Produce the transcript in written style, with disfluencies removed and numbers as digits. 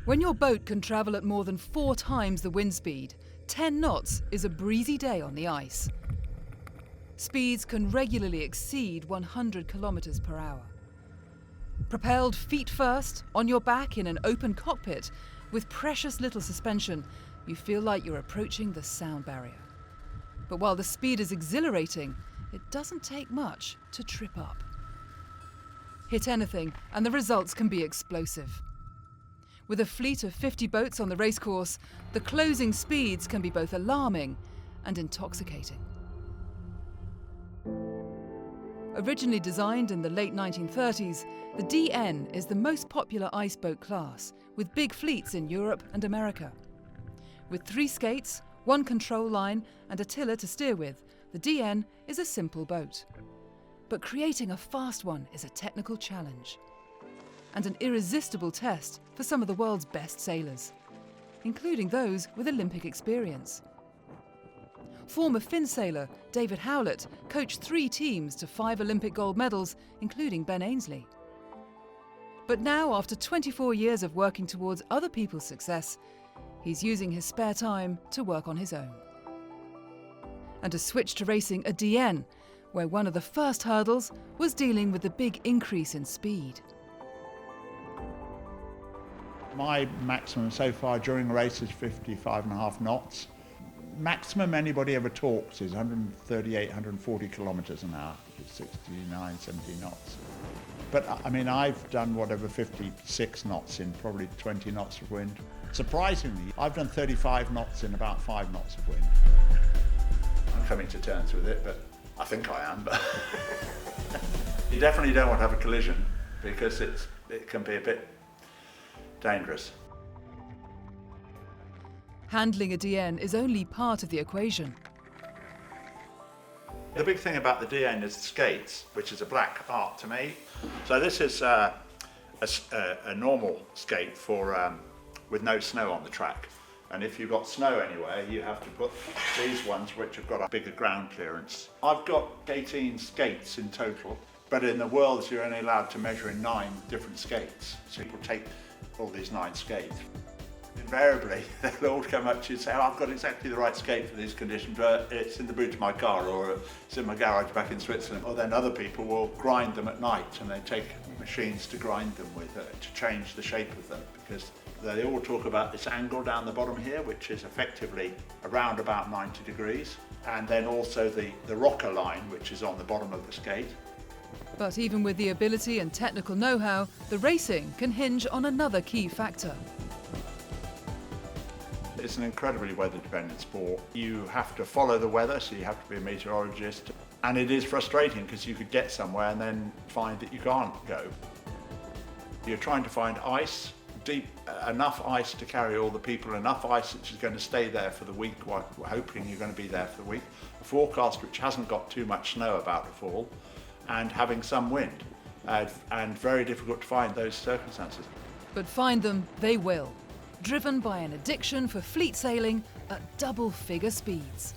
When your boat can travel at more than 4 times the wind speed, 10 knots is a breezy day on the ice. Speeds can regularly exceed 100 kilometers per hour. Propelled feet first, on your back in an open cockpit, with precious little suspension, you feel like you're approaching the sound barrier. But while the speed is exhilarating, it doesn't take much to trip up. Hit anything, and the results can be explosive. With a fleet of 50 boats on the racecourse, the closing speeds can be both alarming and intoxicating. Originally designed in the late 1930s, the DN is the most popular ice boat class, with big fleets in Europe and America. With 3 skates, 1 control line and a tiller to steer with, the DN is a simple boat. But creating a fast one is a technical challenge and an irresistible test for some of the world's best sailors, including those with Olympic experience. Former Finn sailor David Howlett coached 3 teams to 5 Olympic gold medals, including Ben Ainslie. But now, after 24 years of working towards other people's success, he's using his spare time to work on his own. And to switch to racing a DN, where one of the first hurdles was dealing with the big increase in speed. My maximum so far during a race is 55.5 knots. Maximum anybody ever talks is 138, 140 kilometres an hour, which is 69, 70 knots. But I mean, I've done whatever 56 knots in probably 20 knots of wind. Surprisingly, I've done 35 knots in about 5 knots of wind. I'm coming to terms with it, but I think I am. But you definitely don't want to have a collision because it can be a bit dangerous. Handling a DN is only part of the equation. The big thing about the DN is the skates, which is a black art to me. So this is a normal skate for with no snow on the track. And if you've got snow anywhere, you have to put these ones which have got a bigger ground clearance. I've got 18 skates in total, but in the world you're only allowed to measure in 9 different skates. So people take all these 9 skates. Invariably, they'll all come up to you and say, oh, I've got exactly the right skate for these conditions, but it's in the boot of my car or it's in my garage back in Switzerland. Or then other people will grind them at night and they take machines to grind them with to change the shape of them, because they all talk about this angle down the bottom here, which is effectively around about 90 degrees, and then also the rocker line, which is on the bottom of the skate. But even with the ability and technical know-how, the racing can hinge on another key factor. It's an incredibly weather-dependent sport. You have to follow the weather, so you have to be a meteorologist. And it is frustrating because you could get somewhere and then find that you can't go. You're trying to find ice, deep, enough ice to carry all the people, enough ice which is going to stay there for the week, while we're hoping you're going to be there for the week, a forecast which hasn't got too much snow about to fall, and having some wind. And very difficult to find those circumstances. But find them they will, driven by an addiction for fleet sailing at double-figure speeds.